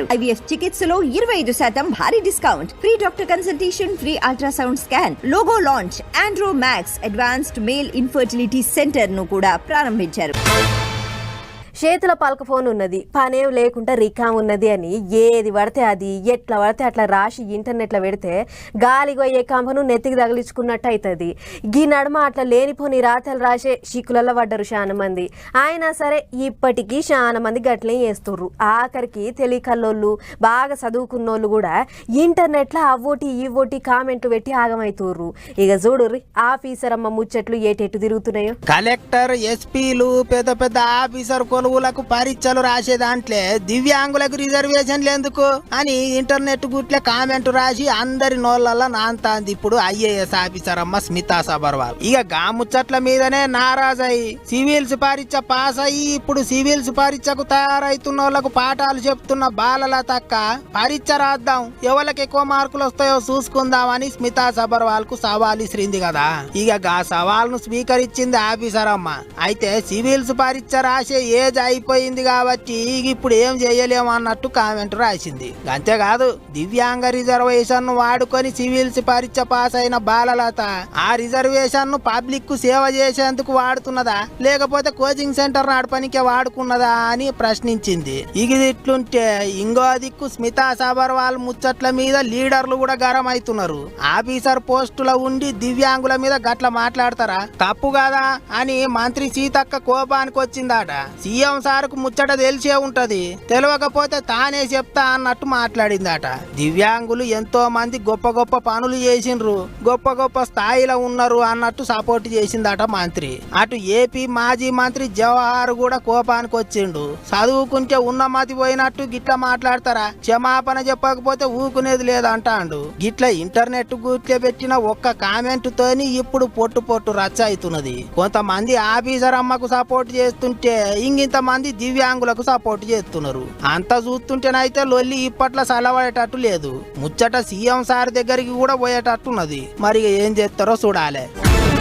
IVF చికిత్సలో 25% భారీ discount, free doctor consultation, free ultrasound scan, logo launch, Andro max advanced male infertility centre ను కూడా ప్రారంభించారు. చేతుల పలక ఫోన్ ఉన్నది, పనేం లేకుండా రికాం ఉన్నది అని ఏది పడితే అది ఎట్లా పడితే అట్లా రాసి ఇంటర్నెట్లో పెడితే గాలిగొయ్యే కంపను నెత్తికి తగిలించుకున్నట్టు అవుతుంది. ఈ నడుమ అట్లా లేనిపోని రాతలు రాసే షిక్కులలో పడ్డరు చాలా మంది. అయినా సరే ఇప్పటికీ చాలా మంది గట్లే చేస్తుర్రు. ఆఖరికి తెలియకల్లోళ్ళు బాగా చదువుకున్నోళ్ళు కూడా ఇంటర్నెట్లో అవ్వోటి ఇవ్వోటి కామెంట్లు పెట్టి ఆగమవుతుర్రు. ఇక చూడుర్రి ఆఫీసర్ అమ్మ ముచ్చట్లు ఏటెట్టు తిరుగుతున్నాయో. కలెక్టర్, ఎస్పీలు, పెద్ద పెద్ద ఆఫీసర్ కొలువులకు పరీక్షలు రాసే దాంట్లో దివ్యాంగులకు రిజర్వేషన్లు ఎందుకు అని ఇంటర్నెట్ గుట్లే కామెంట్ రాసి అందరి నోళ్ళల్లో నాంతాంది ఇప్పుడు ఐఏఎస్ ఆఫీసర్ అమ్మ స్మితా సబర్వాల్. ఇక గాముచ్చట్ల మీదనే నారాజయి సివిల్స్ పరీక్ష పాస్ అయ్యి ఇప్పుడు సివిల్స్ పరీక్షకు తయారైతున్న వాళ్ళకు పాఠాలు చెప్తున్న బాలల తక్క పరీక్ష రాద్దాం, ఎవరికి ఎక్కువ మార్కులు వస్తాయో చూసుకుందామని స్మితా సబర్వాల్ కు సవాల్ ఇస్రింది కదా. ఇక గా సవాల్ ను స్వీకరించింది ఆఫీసర్ అమ్మ. అయితే సివిల్స్ పరీక్ష రాసే ఏజ్ అయిపోయింది కాబట్టి ఇప్పుడు ఏం చేయలేము అన్నట్టు కామెంట్ రాసింది. అంతేకాదు దివ్యాంగ రిజర్వేషన్ ను వాడుకొని సివిల్స్ పరీక్ష పాస్ అయిన బాలలత ఆ రిజర్వేషన్ ను పబ్లిక్ కు సేవ చేసేందుకు వాడుతున్నదా లేకపోతే కోచింగ్ సెంటర్ నడపనికే వాడుకున్నదా అని ప్రశ్నించింది. ఇది ఇట్లుంటే ఇంకో దిక్కు స్మితా సబర్వాల్ ముచ్చట్ల మీద లీడర్లు కూడా గరం అవుతున్నారు. ఆఫీసర్ పోస్టులో ఉండి దివ్యాంగుల మీద గట్ల మాట్లాడతారా, తప్పు కదా అని మంత్రి సీతక్క కోపానికి వచ్చిందట. సీఎం సార్కు ముచ్చట తెలిసే ఉంటది, తెలియకపోతే తానే చెప్తా అన్నట్టు మాట్లాడిందట. దివ్యాంగులు ఎంతో మంది గొప్ప గొప్ప పనులు చేసిండ్రు, గొప్ప గొప్ప స్థాయిలో ఉన్నారు అన్నట్టు సపోర్ట్ చేసిందట మంత్రి. అటు ఏపీ మాజీ మంత్రి జవహర్ కూడా కోపానికి వచ్చిండు. చదువుకుంటే ఉన్నమతి పోయినట్టు గిట్లా మాట్లాడతారా, క్షమాపణ చెప్పకపోతే ఊకునేది లేదంటాండు. గిట్లా ఇంటర్నెట్ గుట్లే పెట్టిన ఒక్క కామెంట్ తోని ఇప్పుడు పొట్టు పొట్టు రచ్చ అవుతున్నది. కొంతమంది ఆఫీసర్ అమ్మకు సపోర్ట్ చేస్తుంటే ఇంత మంది దివ్యాంగులకు సపోర్ట్ చేస్తున్నారు. అంతా చూస్తుంటేనైతే లొల్లి ఇప్పట్లో సలవడేటట్టు లేదు. ముచ్చట సీఎం సార్ దగ్గరికి కూడా పోయేటట్టున్నది. మరి ఏం చేస్తారో చూడాలి.